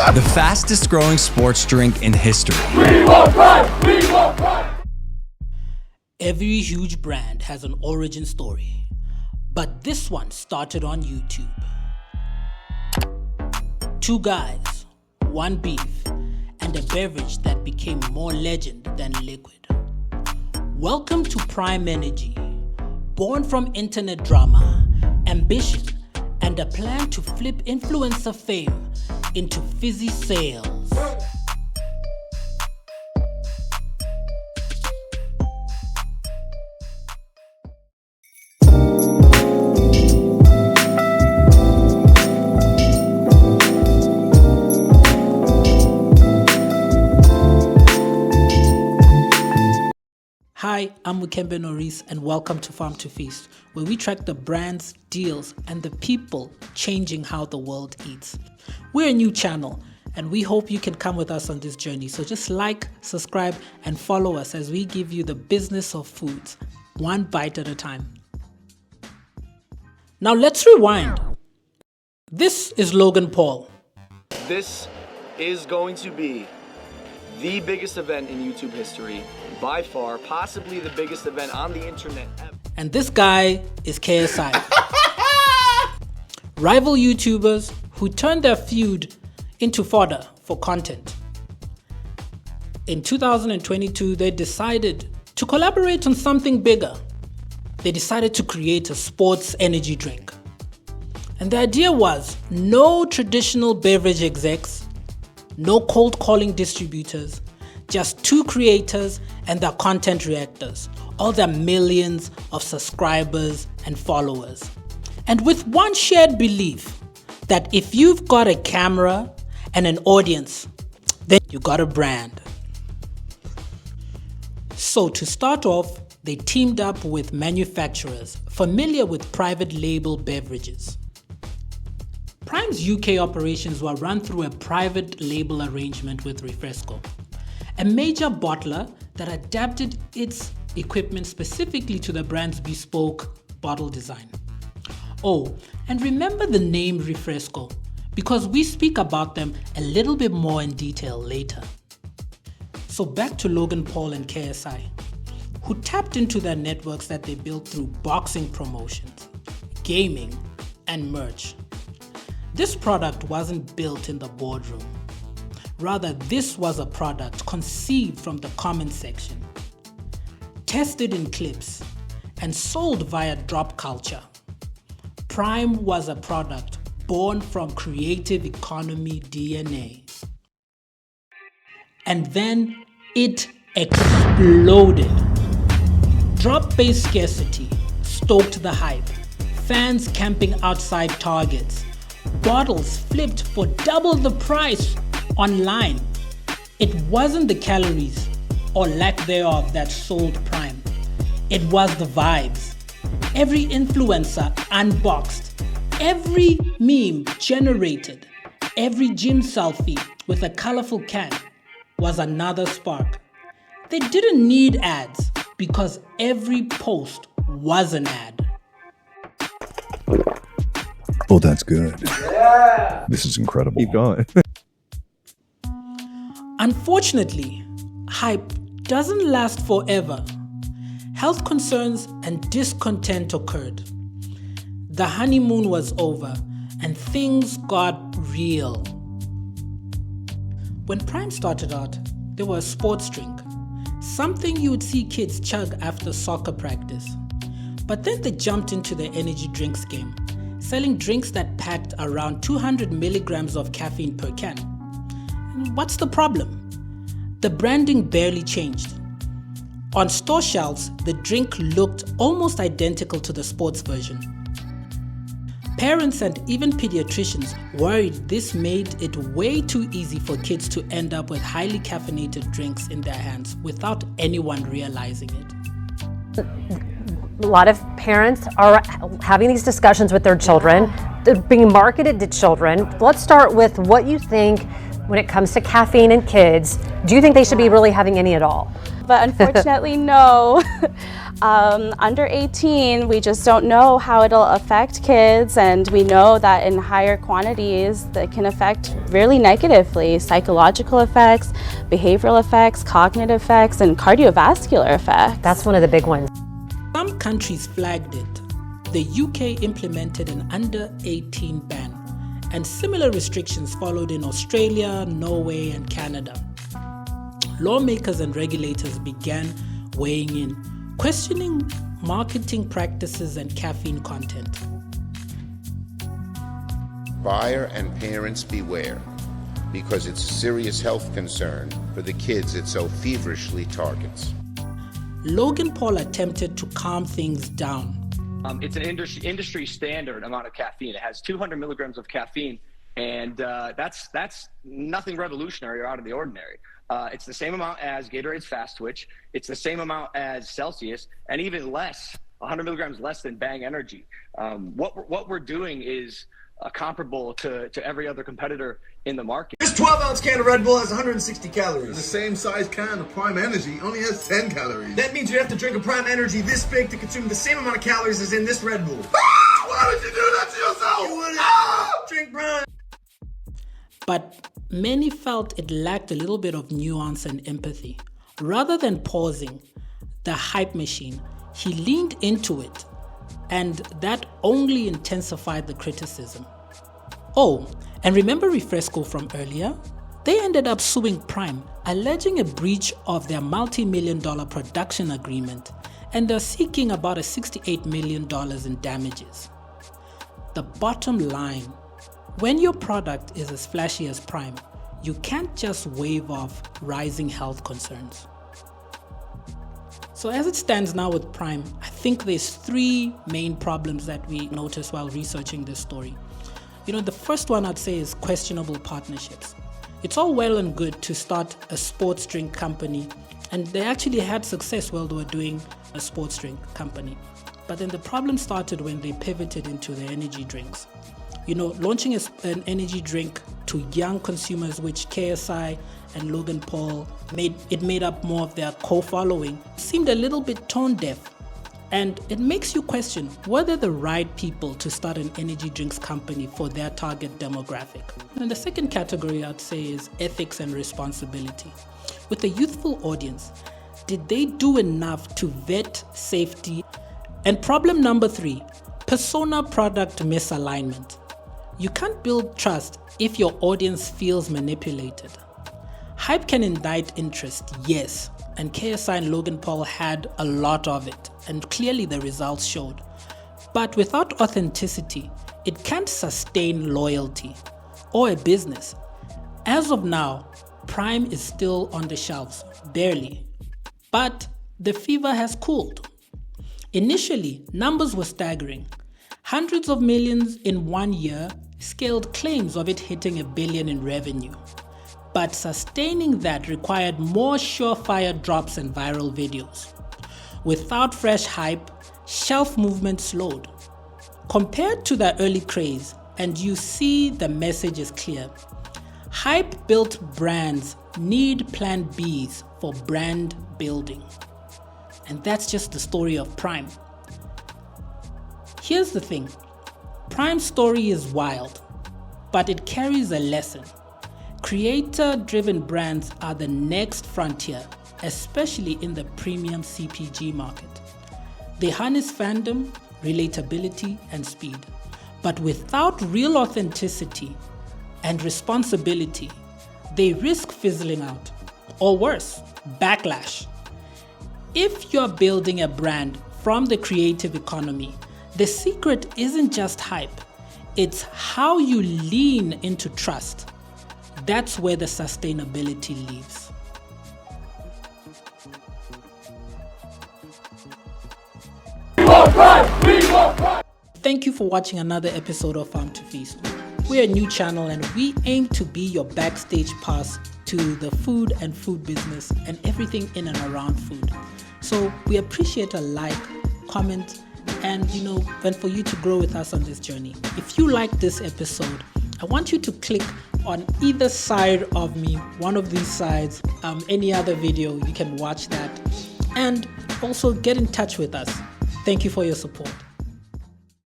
The fastest growing sports drink in history. We want prime! We want prime! Every huge brand has an origin story, but this one started on YouTube. Two guys, one beef, and a beverage that became more legend than liquid. Welcome to Prime Energy, born from internet drama, ambition, and a plan to flip influencer fame into fizzy sales. Hi, I'm Mukembe Norris and welcome to Farm to Feast, where we track the brands, deals, and the people changing how the world eats. We're a new channel and we hope you can come with us on this journey. So just like, subscribe, and follow us as we give you the business of foods, one bite at a time. Now let's rewind. This is Logan Paul. This is going to be the biggest event in YouTube history, by far, possibly the biggest event on the internet ever. And this guy is KSI. Rival YouTubers who turned their feud into fodder for content. In 2022, they decided to collaborate on something bigger. They decided to create a sports energy drink. And the idea was no traditional beverage execs, no cold calling distributors, just two creators and their content reactors, all their millions of subscribers and followers. And with one shared belief that if you've got a camera and an audience, then you got a brand. So to start off, they teamed up with manufacturers familiar with private label beverages. Prime's UK operations were run through a private label arrangement with Refresco, a major bottler that adapted its equipment specifically to the brand's bespoke bottle design. Oh, and remember the name Refresco, because we speak about them a little bit more in detail later. So back to Logan Paul and KSI, who tapped into their networks that they built through boxing promotions, gaming, and merch. This product wasn't built in the boardroom. Rather, this was a product conceived from the comment section, tested in clips, and sold via drop culture. Prime was a product born from creative economy DNA. And then it exploded. Drop-based scarcity stoked the hype. Fans camping outside Targets. Bottles flipped for double the price online. It wasn't the calories or lack thereof that sold Prime. It was the vibes. Every influencer unboxed, every meme generated, every gym selfie with a colorful can was another spark. They didn't need ads because every post was an ad. Oh, that's good. Yeah! This is incredible. Keep going. Unfortunately, hype doesn't last forever. Health concerns and discontent occurred. The honeymoon was over and things got real. When Prime started out, they were a sports drink, something you would see kids chug after soccer practice. But then they jumped into the energy drinks game, selling drinks that packed around 200 milligrams of caffeine per can. What's the problem? The branding barely changed. On store shelves, the drink looked almost identical to the sports version. Parents and even pediatricians worried this made it way too easy for kids to end up with highly caffeinated drinks in their hands without anyone realizing it. A lot of parents are having these discussions with their children. They're being marketed to children. Let's start with what you think when it comes to caffeine in kids. Do you think they should be really having any at all? But unfortunately, no. Under 18, we just don't know how it'll affect kids, and we know that in higher quantities that can affect really negatively psychological effects, behavioral effects, cognitive effects, and cardiovascular effects. That's one of the big ones. Some countries flagged it. The UK implemented an under 18 ban, and similar restrictions followed in Australia, Norway, and Canada. Lawmakers and regulators began weighing in, questioning marketing practices and caffeine content. Buyer and parents beware, because it's a serious health concern for the kids it so feverishly targets. Logan Paul attempted to calm things down. It's an industry standard amount of caffeine. It has 200 milligrams of caffeine, and that's nothing revolutionary or out of the ordinary. It's the same amount as Gatorade's Fast Twitch. It's the same amount as Celsius, and even less, 100 milligrams less than Bang Energy. What we're doing is comparable to every other competitor in the market. This 12-ounce can of Red Bull has 160 calories. The same size can of Prime Energy only has 10 calories. That means you have to drink a Prime Energy this big to consume the same amount of calories as in this Red Bull. Why would you do that to yourself? You wouldn't. Drink Prime. But many felt it lacked a little bit of nuance and empathy. Rather than pausing the hype machine, he leaned into it, and that only intensified the criticism. Oh, and remember Refresco from earlier? They ended up suing Prime, alleging a breach of their multi-million-dollar production agreement, and they're seeking about $68 million in damages. The bottom line, when your product is as flashy as Prime, you can't just wave off rising health concerns. So as it stands now with Prime, I think there's three main problems that we noticed while researching this story. The first one I'd say is questionable partnerships. It's all well and good to start a sports drink company, and they actually had success while they were doing a sports drink company. But then the problem started when they pivoted into the energy drinks. Launching an energy drink to young consumers, which KSI and Logan Paul made up more of their co-following, seemed a little bit tone deaf. And it makes you question whether the right people to start an energy drinks company for their target demographic. And the second category I'd say is ethics and responsibility. With a youthful audience, did they do enough to vet safety? And problem number 3, persona product misalignment. You can't build trust if your audience feels manipulated. Hype can indict interest, yes, and KSI and Logan Paul had a lot of it, and clearly the results showed. But without authenticity, it can't sustain loyalty or a business. As of now, Prime is still on the shelves, barely, but the fever has cooled. Initially, numbers were staggering. Hundreds of millions in 1 year scaled claims of it hitting $1 billion in revenue. But sustaining that required more surefire drops and viral videos. Without fresh hype, shelf movement slowed. Compared to the early craze, and you see the message is clear. Hype-built brands need plan Bs for brand building. And that's just the story of Prime. Here's the thing. Prime's story is wild, but it carries a lesson. Creator-driven brands are the next frontier, especially in the premium CPG market. They harness fandom, relatability, and speed. But without real authenticity and responsibility, they risk fizzling out, or worse, backlash. If you're building a brand from the creative economy, the secret isn't just hype, it's how you lean into trust. That's where the sustainability lives. We want Prime! We want Prime! Thank you for watching another episode of Farm to Feast. We're a new channel and we aim to be your backstage pass to the food and food business and everything in and around food. So we appreciate a like, comment, and for you to grow with us on this journey. If you like this episode, I want you to click on either side of me, one of these sides, any other video, you can watch that. and also get in touch with us. Thank you for your support.